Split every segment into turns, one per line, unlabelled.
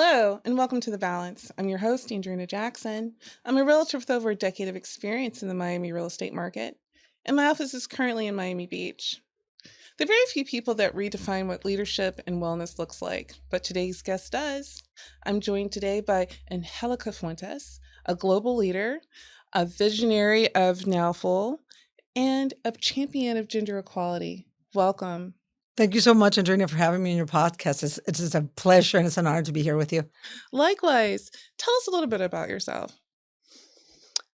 Hello, and welcome to The Balance. I'm your host, Andreana Jackson. I'm a realtor with over a decade of experience in the Miami real estate market, and my office is currently in Miami Beach. There are very few people that redefine what leadership and wellness looks like, but today's guest does. I'm joined today by Angelica Fuentes, a global leader, a visionary of Nowful, and a champion of gender equality. Welcome.
Thank you so much, Andreana, for having me on your podcast. It's just a pleasure and it's an honor to be here with you.
Likewise, tell us a little bit about yourself,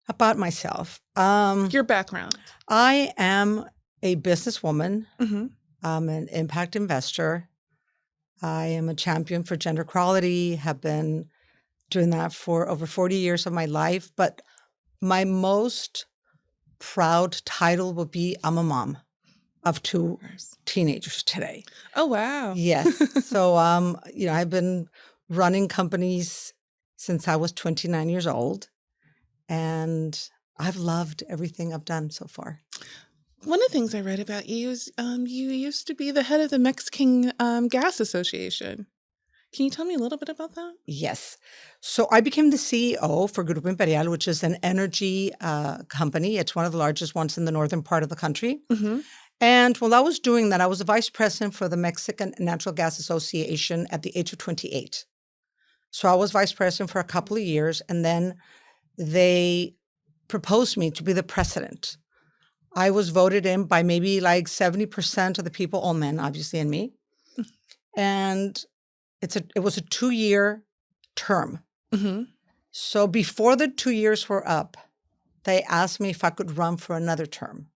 About myself,
your background.
I am a businesswoman.
Mm-hmm.
I'm an impact investor. I am a champion for gender equality, have been doing that for over 40 years of my life. But my most proud title would be I'm a mom of two teenagers today.
Oh, wow.
Yes. So, I've been running companies since I was 29 years old, and I've loved everything I've done so far.
One of the things I read about you is you used to be the head of the Mexican Gas Association. Can you tell me a little bit about that?
Yes. So I became the CEO for Grupo Imperial, which is an energy company. It's one of the largest ones in the northern part of the country.
Mm-hmm.
And while I was doing that, I was the vice president for the Mexican Natural Gas Association at the age of 28. So I was vice president for a couple of years, and then they proposed me to be the president. I was voted in by maybe like 70% of the people, all men, obviously, and me. And it was a 2-year term.
Mm-hmm.
So before the 2 years were up, they asked me if I could run for another term.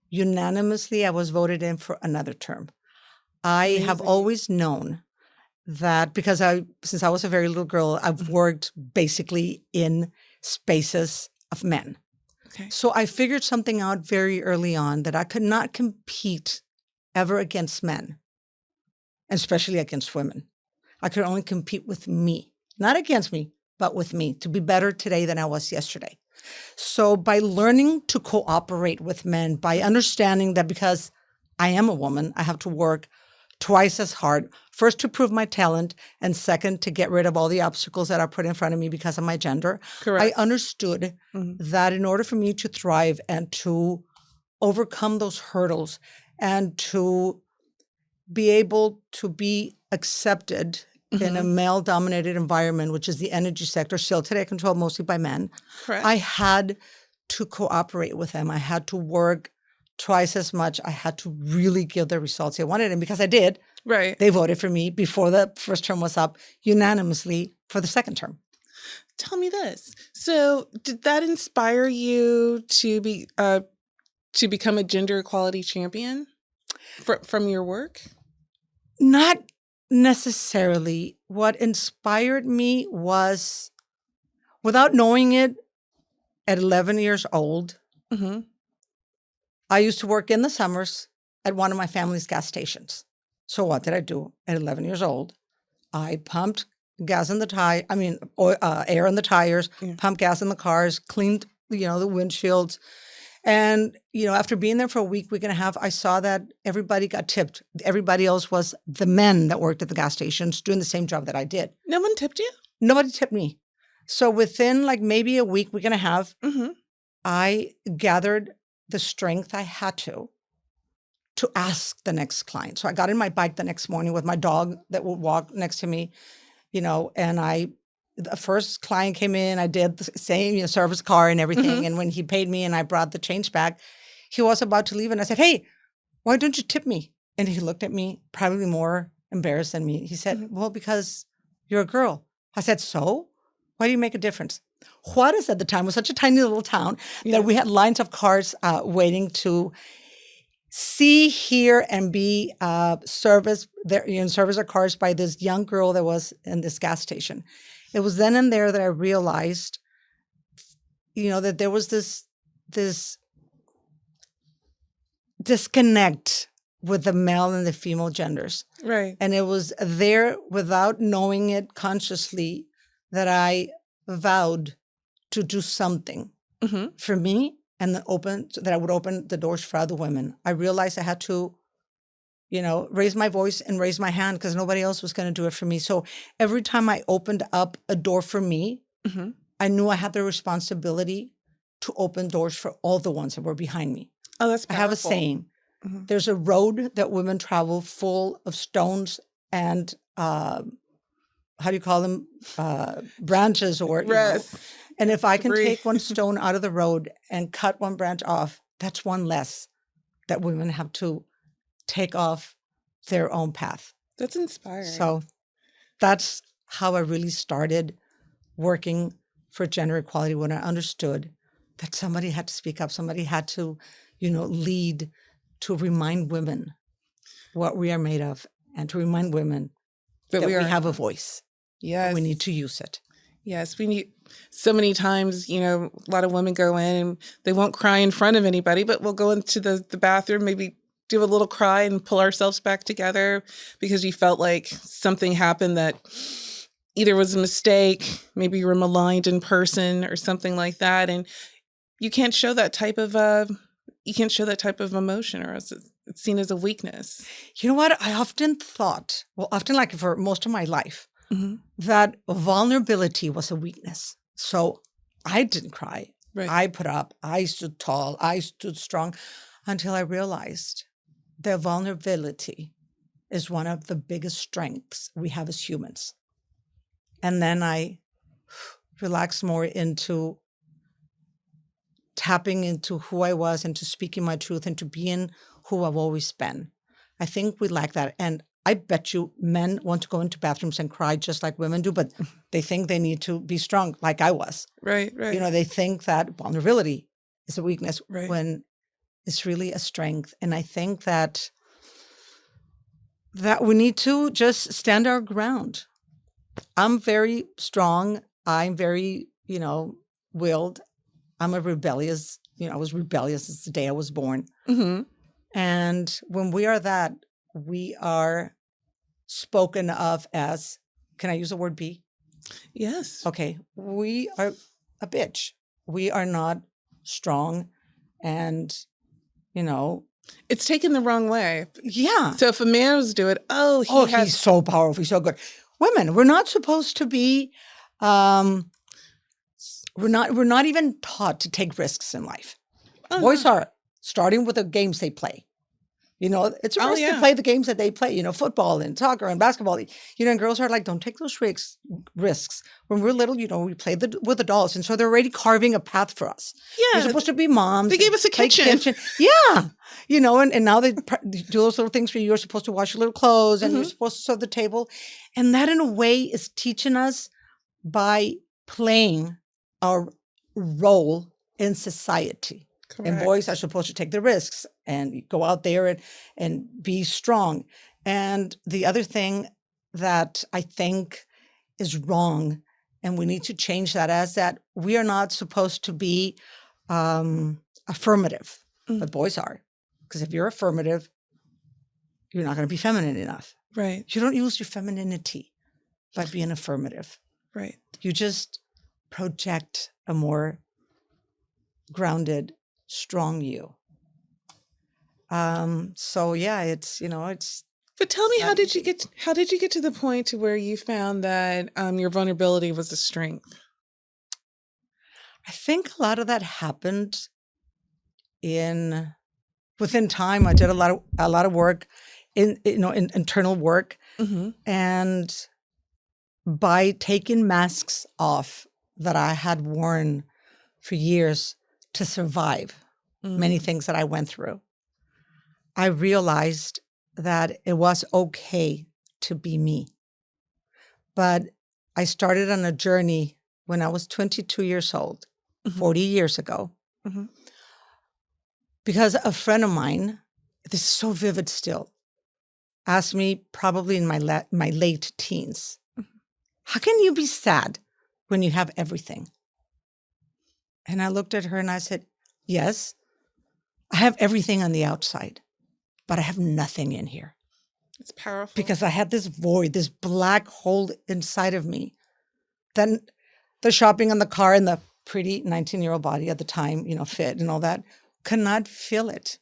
Unanimously, I was voted in for another term. I have always known that because since I was a very little girl, I've worked basically in spaces of men.
Okay.
So I figured something out very early on that I could not compete ever against men, especially against women. I could only compete with me, not against me, but with me, to be better today than I was yesterday. So by learning to cooperate with men, by understanding that because I am a woman, I have to work twice as hard, first to prove my talent, and second to get rid of all the obstacles that are put in front of me because of my gender.
Correct.
I understood that in order for me to thrive and to overcome those hurdles and to be able to be accepted in a male-dominated environment, which is the energy sector, still today controlled mostly by men,
Correct.
I had to cooperate with them. I had to work twice as much. I had to really give the results they wanted. And because I did,
Right.
they voted for me before the first term was up unanimously for the second term.
Tell me this. So did that inspire you to become a gender equality champion from your work?
Not necessarily. What inspired me was, without knowing it, at 11 years old, I used to work in the summers at one of my family's gas stations. So what did I do at 11 years old? I pumped gas in the air in the tires, pumped gas in the cars, cleaned, the windshields. And, after being there for a week and a half, I saw that everybody got tipped. Everybody else was the men that worked at the gas stations doing the same job that I did.
No one tipped you?
Nobody tipped me. So within like maybe a week and a half, I gathered the strength I had to ask the next client. So I got in my bike the next morning with my dog that would walk next to me, and the first client came in, I did the same, service car and everything. And when he paid me and I brought the change back, he was about to leave. And I said, "Hey, why don't you tip me?" And he looked at me, probably more embarrassed than me. He said, "Well, because you're a girl." I said, "So? Why do you make a difference?" Juarez at the time was such a tiny little town that we had lines of cars waiting to see, hear, and be serviced our cars by this young girl that was in this gas station. It was then and there that I realized, that there was this disconnect with the male and the female genders.
Right.
And it was there without knowing it consciously that I vowed to do something for me and that I would open the doors for other women. I realized I had to raise my voice and raise my hand because nobody else was going to do it for me. So every time I opened up a door for me, I knew I had the responsibility to open doors for all the ones that were behind me.
Oh, that's powerful.
I have a saying. There's a road that women travel full of stones and, how do you call them? Branches or, and if I can take one stone out of the road and cut one branch off, that's one less that women have to take off their own path.
That's inspiring.
So that's how I really started working for gender equality, when I understood that somebody had to speak up, somebody had to, lead, to remind women what we are made of, and to remind women that we have a voice.
Yes.
We need to use it.
Yes, we need. So many times, a lot of women go in and they won't cry in front of anybody, but we'll go into the bathroom, maybe do a little cry and pull ourselves back together because you felt like something happened that either was a mistake, maybe you were maligned in person or something like that. And you can't show that type of emotion, or else it's seen as a weakness.
You know what? I often thought, like for most of my life, that vulnerability was a weakness. So I didn't cry. Right. I put up, I stood tall, I stood strong, until I realized that vulnerability is one of the biggest strengths we have as humans. And then I relaxed more into tapping into who I was, into speaking my truth, into being who I've always been. I think we lack that. And I bet you men want to go into bathrooms and cry just like women do, but they think they need to be strong like I was.
Right.
They think that vulnerability is a weakness when it's really a strength. And I think that we need to just stand our ground. I'm very strong. I'm very, willed. I'm a rebellious, I was rebellious since the day I was born. And when we are that, we are spoken of as, can I use the word be?
Yes.
Okay. We are a bitch. We are not strong. And,
it's taken the wrong way.
Yeah.
So if a man was to do it,
he's so powerful. He's so good. Women, we're not supposed to be, we're not even taught to take risks in life. Boys are, starting with the games they play. It's a risk to play the games that they play, football and soccer and basketball. And girls are like, don't take those risks. When we're little, we played with the dolls. And so they're already carving a path for us.
Yeah.
We're supposed to be moms.
They gave us a kitchen.
Yeah. And now they do those little things for you. You're supposed to wash your little clothes and you're supposed to serve the table. And that in a way is teaching us by playing our role in society. Correct. And boys are supposed to take the risks and go out there and be strong. And the other thing that I think is wrong, and we need to change that, is that we are not supposed to be affirmative, but boys are. Because if you're affirmative, you're not going to be feminine enough.
Right.
You don't use your femininity by being affirmative.
Right.
You just project a more grounded, strong you. So yeah, it's.
But tell me, how did you get to the point to where you found that your vulnerability was a strength?
I think a lot of that happened within time. I did a lot of work in internal work, and by taking masks off that I had worn for years to survive many things that I went through, I realized that it was okay to be me. But I started on a journey when I was 22 years old, 40 years ago, because a friend of mine, this is so vivid still, asked me probably in my late teens, how can you be sad when you have everything? And I looked at her and I said, yes, I have everything on the outside, but I have nothing in here.
It's powerful. Because
I had this void, this black hole inside of me. Then the shopping and the car and the pretty 19-year-old body at the time, fit and all that, could not fill it.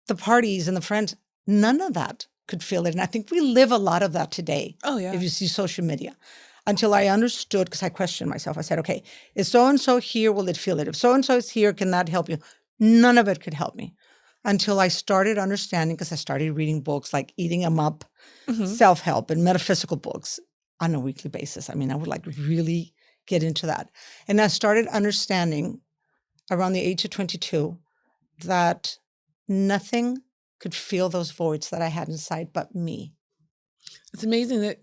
The parties and the friends, none of that could feel it. And I think we live a lot of that today.
Oh, yeah.
If you see social media. Until I understood, because I questioned myself. I said, okay, is so-and-so here? Will it feel it? If so-and-so is here, can that help you? None of it could help me until I started understanding, because I started reading books like Eating 'Em Up, self-help, and metaphysical books on a weekly basis. I mean, I would like really get into that. And I started understanding around the age of 22 that nothing could fill those voids that I had inside but me.
It's amazing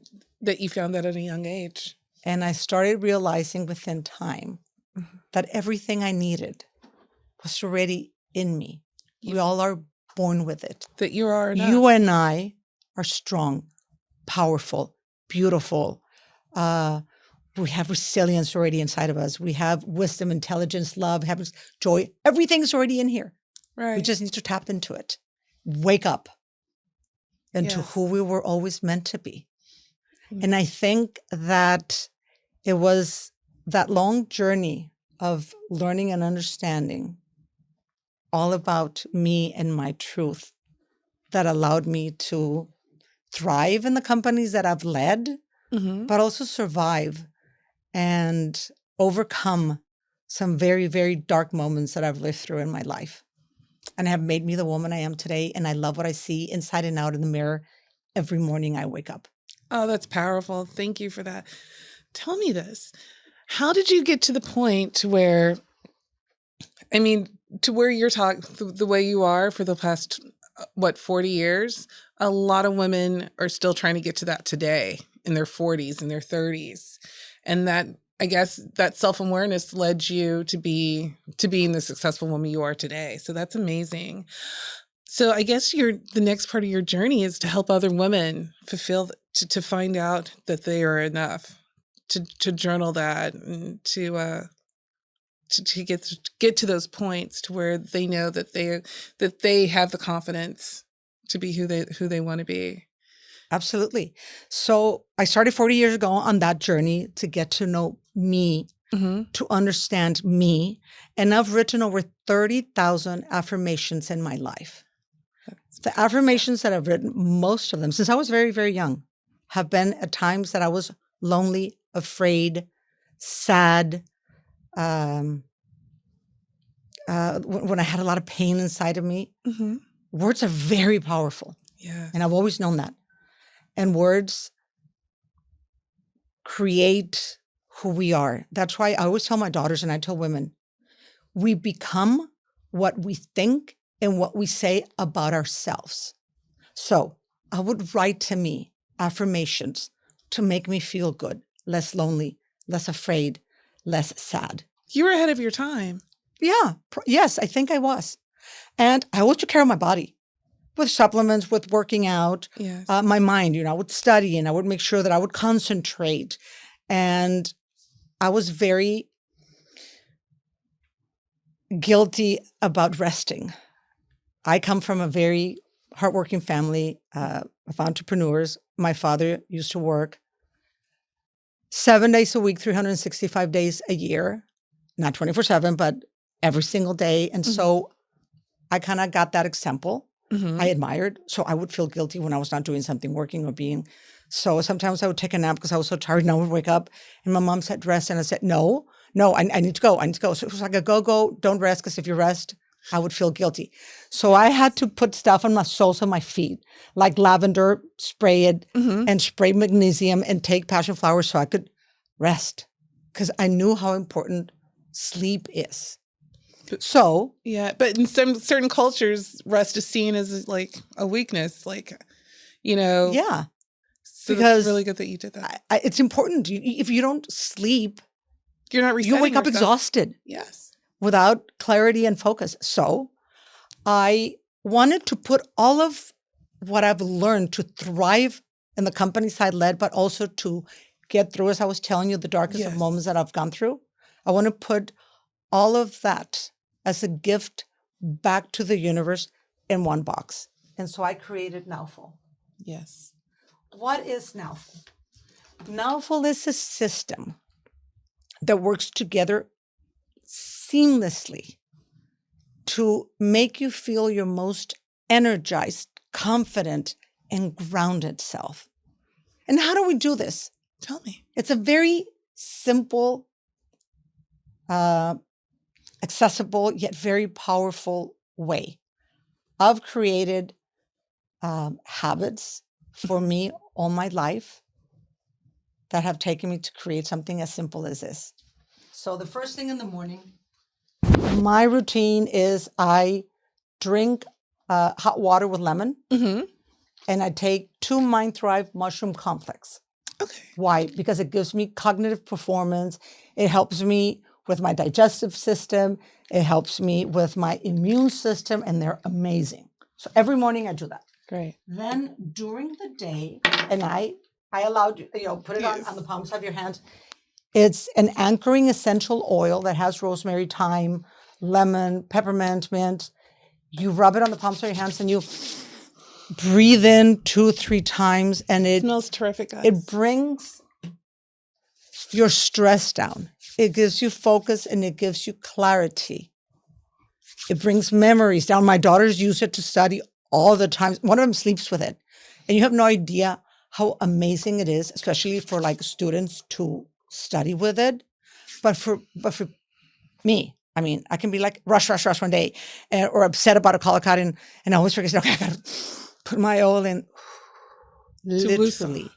that you found that at a young age.
And I started realizing within time that everything I needed was already in me. We all are born with it.
That you are enough.
You and I are strong, powerful, beautiful. We have resilience already inside of us. We have wisdom, intelligence, love, happiness, joy. Everything's already in here.
Right.
We just need to tap into it. Wake up into who we were always meant to be. And I think that it was that long journey of learning and understanding all about me and my truth that allowed me to thrive in the companies that I've led, but also survive and overcome some very, very dark moments that I've lived through in my life, and have made me the woman I am today. And I love what I see inside and out in the mirror every morning I wake up.
Oh, that's powerful. Thank you for that. Tell me this. How did you get to the point where, I mean, to where you're talking the way you are for the past, 40 years? A lot of women are still trying to get to that today in their 40s and their 30s. And that, I guess, that self-awareness led you to being the successful woman you are today. So that's amazing. So I guess the next part of your journey is to help other women fulfill, to find out that they are enough, to journal that, and to get to those points to where they know that they have the confidence to be who they want to be.
Absolutely. So I started 40 years ago on that journey to get to know me, to understand me. And I've written over 30,000 affirmations in my life. The affirmations that I've written, most of them, since I was very, very young, have been at times that I was lonely, afraid, sad, when I had a lot of pain inside of me. Words are very powerful.
Yeah.
And I've always known that. And words create who we are. That's why I always tell my daughters, and I tell women, we become what we think and what we say about ourselves. So I would write to me affirmations to make me feel good, less lonely, less afraid, less sad.
You were ahead of your time.
Yeah. Yes, I think I was. And I always took care of my body with supplements, with working out.
Yes.
My mind, I would study and I would make sure that I would concentrate. And I was very guilty about resting. I come from a very hardworking family of entrepreneurs. My father used to work 7 days a week, 365 days a year, not 24/7, but every single day. And so I kind of got that example. I admired. So I would feel guilty when I was not doing something, working or being. So sometimes I would take a nap because I was so tired, and I would wake up and my mom said, rest. And I said, no, I need to go. I need to go. So it was like a go, don't rest. Because if you rest, I would feel guilty. So I had to put stuff on my soles of my feet, like lavender, spray it and spray magnesium and take passion flowers so I could rest, because I knew how important sleep is. So
yeah, but in some certain cultures, rest is seen as like a weakness,
yeah.
So
because
it's really good that you did that.
It's important. If you don't sleep,
you're not resetting
you wake up
yourself.
exhausted.
Yes.
Without clarity and focus. So I wanted to put all of what I've learned to thrive in the companies I led, but also to get through, as I was telling you, the darkest of moments that I've gone through. I want to put all of that as a gift back to the universe in one box. And so I created Nowful.
Yes.
What is Nowful? Nowful is a system that works together seamlessly to make you feel your most energized, confident, and grounded self. And how do we do this?
Tell me.
It's a very simple, accessible, yet very powerful way. I've created habits for me all my life that have taken me to create something as simple as this. So the first thing in the morning, my routine is I drink hot water with lemon, and I take 2 Mind Thrive Mushroom Complex.
Okay.
Why? Because it gives me cognitive performance. It helps me with my digestive system. It helps me with my immune system, and they're amazing. So every morning I do that.
Great.
Then during the day, and I allowed you, put it on the palms of your hands. It's an anchoring essential oil that has rosemary, thyme, lemon, peppermint, mint. You rub it on the palms of your hands and you breathe in 2-3 times, and it
smells terrific, guys.
It brings your stress down. It gives you focus and it gives you clarity. It brings memories down. My daughters use it to study all the time. One of them sleeps with it. And you have no idea how amazing it is, especially for like students to study with it. But for me, I mean, I can be like rush one day or upset about a call cut, and I always forget, okay, I got to put my oil in. Literally.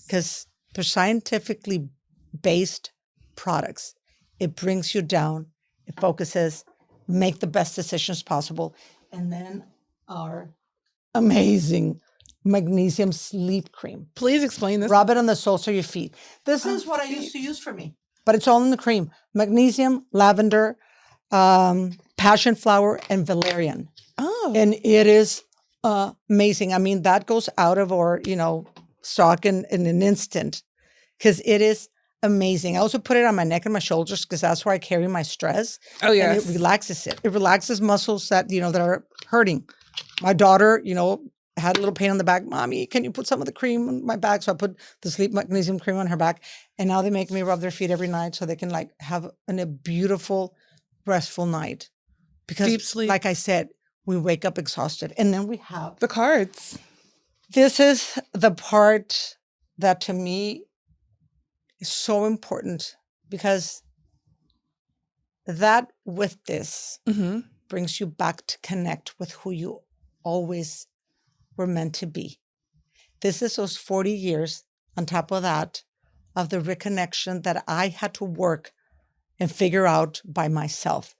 Because they're scientifically based products. It brings you down. It focuses, make the best decisions possible. And then our amazing magnesium sleep cream.
Please explain this.
Rub it on the soles of your feet. This is what I used to use for me, but it's all in the cream. Magnesium, lavender, passion flower, and valerian.
Oh.
And it is amazing. I mean, that goes out of our, stock in an instant, because it is amazing. I also put it on my neck and my shoulders because that's where I carry my stress.
Oh, yes.
And it relaxes it. It relaxes muscles that, that are hurting. My daughter, had a little pain on the back. Mommy, can you put some of the cream on my back? So I put the sleep magnesium cream on her back. And now they make me rub their feet every night so they can have a beautiful, restful night. Because
deep sleep.
Like I said, we wake up exhausted. And then we have
the cards.
This is the part that to me is so important, because that with this brings you back to connect with who you always were meant to be. This is those 40 years on top of that, of the reconnection that I had to work and figure out by myself.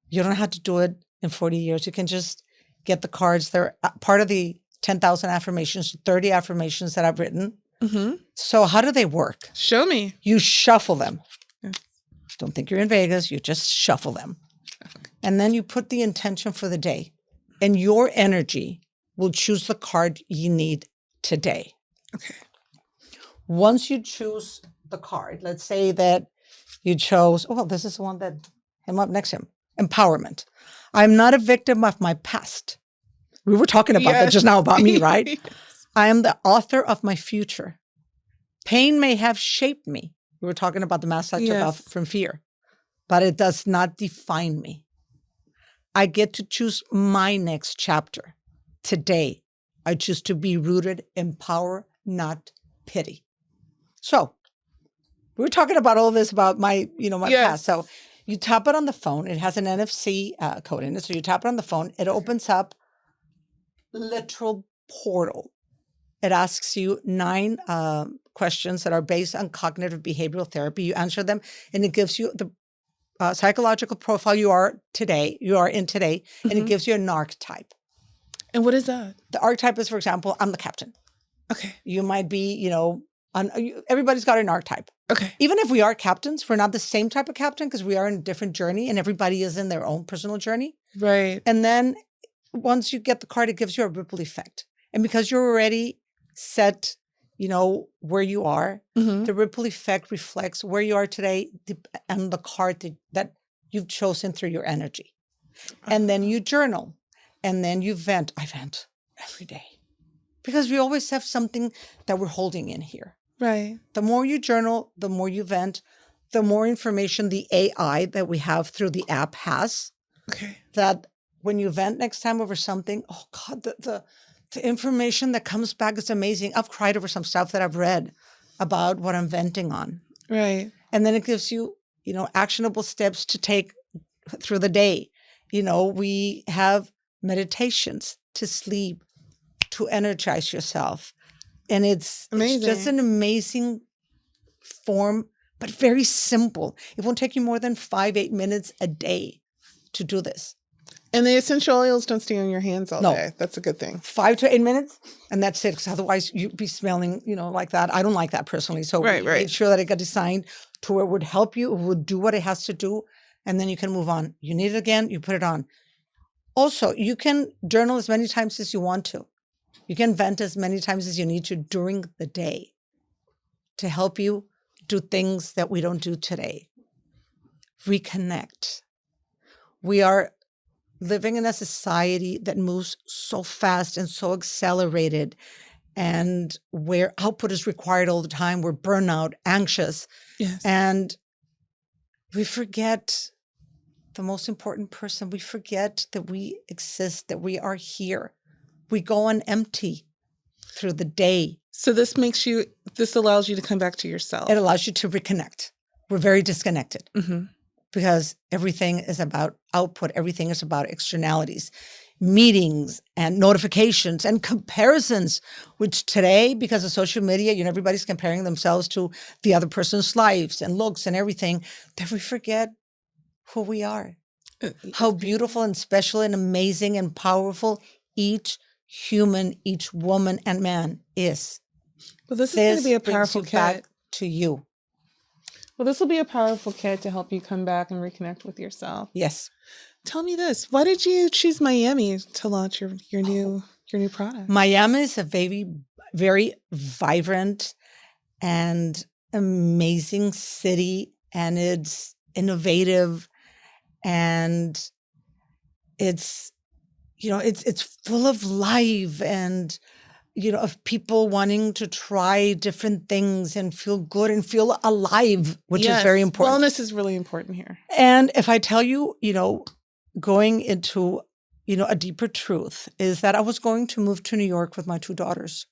You don't have to do it in 40 years. You can just get the cards. They're part of the 10,000 affirmations, 30 affirmations that I've written. So how do they work?
Show me.
You shuffle them. Don't think you're in Vegas. You just shuffle them. And then you put the intention for the day. And your energy will choose the card you need today.
Okay.
Once you choose the card, let's say that you chose, this is the one that I'm up next to him. Empowerment. I'm not a victim of my past. We were talking about that just now about me, right? Yes. I am the author of my future. Pain may have shaped me. We were talking about the massage from fear, but it does not define me. I get to choose my next chapter. Today, I choose to be rooted in power, not pity. So we were talking about all this about my past. So you tap it on the phone. It has an NFC code in it. So you tap it on the phone. It opens up literal portal. It asks you 9 questions that are based on cognitive behavioral therapy. You answer them, and it gives you the psychological profile you are in today, and it gives you an archetype.
And what is that?
The archetype is, for example, I'm the captain.
Okay.
You might be, everybody's got an archetype.
Okay.
Even if we are captains, we're not the same type of captain because we are in a different journey, and everybody is in their own personal journey.
Right.
And then once you get the card, it gives you a ripple effect. And because you're already set, where you are, the ripple effect reflects where you are today and the card that you've chosen through your energy. And then you journal, and then you vent. I vent every day because we always have something that we're holding in here.
Right.
The more you journal, the more you vent, the more information the AI that we have through the app has.
Okay.
That when you vent next time over something, oh God, the information that comes back is amazing. I've cried over some stuff that I've read about what I'm venting on.
Right.
And then it gives you, actionable steps to take through the day. We have meditations to sleep, to energize yourself. And it's just an amazing form, but very simple. It won't take you more than 5-8 minutes a day to do this.
And the essential oils don't stay on your hands all day. That's a good thing.
5 to 8 minutes, and that's it. Because otherwise, you'd be smelling, like that. I don't like that personally. So we made sure that it got designed to where it would help you, it would do what it has to do, and then you can move on. You need it again, you put it on. Also, you can journal as many times as you want to. You can vent as many times as you need to during the day to help you do things that we don't do today. Reconnect. We are living in a society that moves so fast and so accelerated, and where output is required all the time. We're burnout, anxious.
Yes.
And we forget the most important person. We forget that we exist, that we are here. We go on empty through the day.
So this allows you to come back to yourself.
It allows you to reconnect. We're very disconnected.
Mm-hmm.
Because everything is about output. Everything is about externalities, meetings and notifications and comparisons, which today, because of social media, everybody's comparing themselves to the other person's lives and looks and everything, that we forget who we are, how beautiful and special and amazing and powerful each human, each woman and man is.
Well, this is going to be a powerful kit.
Back to you.
Well, this will be a powerful kit to help you come back and reconnect with yourself.
Yes.
Tell me this. Why did you choose Miami to launch your new product?
Miami is a very, very vibrant and amazing city, and it's innovative, and it's full of life and of people wanting to try different things and feel good and feel alive, which is very important.
Wellness is really important here.
And if I tell you, going into, a deeper truth is that I was going to move to New York with my 2 daughters.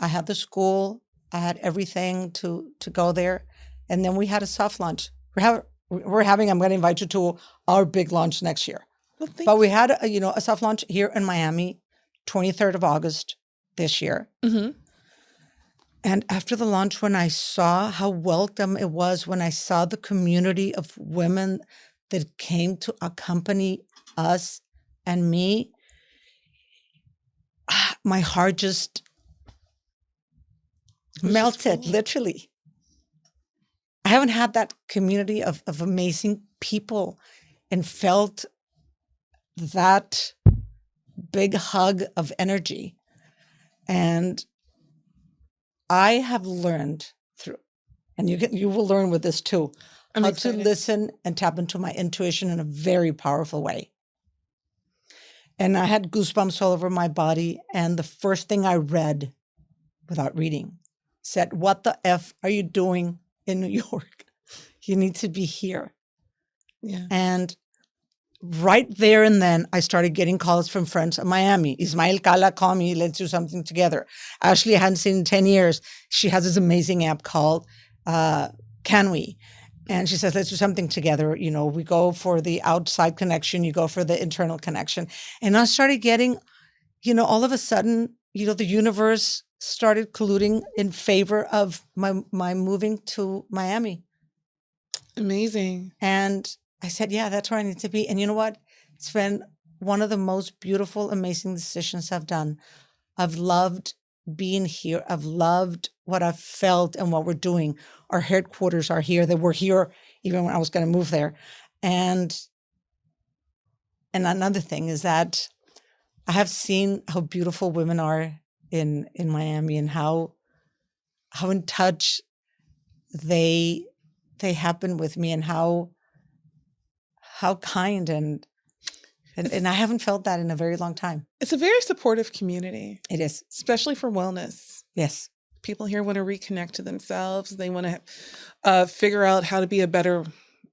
I had the school, I had everything to go there. And then we had a soft launch. I'm going to invite you to our big launch next year.
Well,
but we had a soft launch here in Miami, 23rd of August this year.
Mm-hmm.
And after the launch, when I saw how welcome it was, when I saw the community of women that came to accompany us and me, my heart just melted, literally. I haven't had that community of amazing people and felt that big hug of energy. And I have learned through, and you will learn with this too, how to listen and tap into my intuition in a very powerful way. And I had goosebumps all over my body. And the first thing I read, without reading, said, "What the F are you doing in New York? You need to be here."
Yeah.
And right there and then, I started getting calls from friends in Miami. Ismael Cala called me, let's do something together. Ashley, I hadn't seen in 10 years. She has this amazing app called Can We? And she says, let's do something together. We go for the outside connection. You go for the internal connection. And I started getting, all of a sudden, the universe started colluding in favor of my moving to Miami.
Amazing.
And I said, yeah, that's where I need to be. And you know what? It's been one of the most beautiful, amazing decisions I've done. I've loved being here. I've loved what I've felt and what we're doing. Our headquarters are here. They were here even when I was going to move there. And another thing is that I have seen how beautiful women are in Miami, and how in touch they have been with me, and how kind and I haven't felt that in a very long time.
It's a very supportive community.
It is.
Especially for wellness.
Yes.
People here want to reconnect to themselves. They want to figure out how to be a better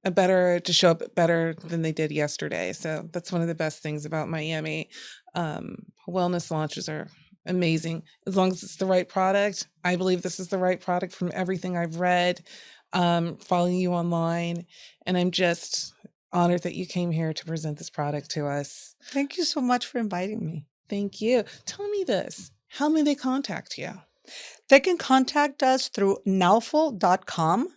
to show up better than they did yesterday. So that's one of the best things about Miami. Wellness launches are amazing as long as it's the right product. I believe this is the right product from everything I've read, following you online, and I'm just honored that you came here to present this product to us.
Thank you so much for inviting me.
Thank you. Tell me this. How may they contact you?
They can contact us through nowful.com,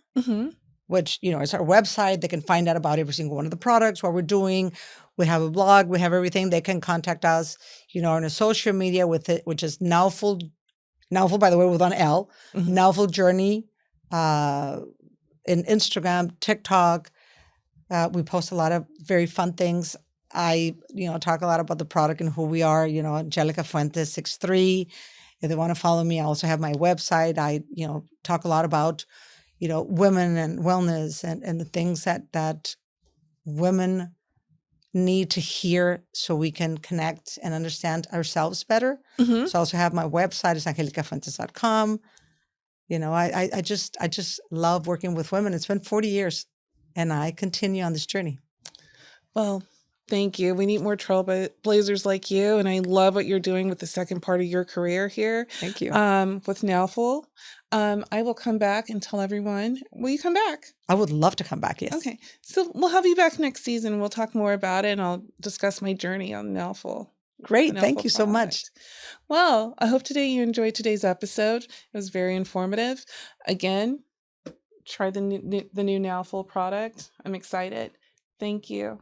which, is our website. They can find out about every single one of the products, what we're doing. We have a blog. We have everything. They can contact us, on a social media with it, which is Nowful, by the way, with an L, Nowful Journey, in Instagram, TikTok. We post a lot of very fun things. I, talk a lot about the product and who we are, Angelica Fuentes 63. If they want to follow me, I also have my website. I, talk a lot about, women and wellness and the things that women need to hear so we can connect and understand ourselves better. So I also have my website. It's angelicafuentes.com. I just love working with women. It's been 40 years and I continue on this journey.
Well, thank you. We need more trailblazers like you. And I love what you're doing with the second part of your career here.
Thank you.
With Nowful. I will come back and tell everyone. Will you come back?
I would love to come back, yes.
Okay. So we'll have you back next season. We'll talk more about it and I'll discuss my journey on Nowful.
Great. Thank you so much.
Well, I hope you enjoyed today's episode. It was very informative. Again, try the new Nowful product. I'm excited. Thank you.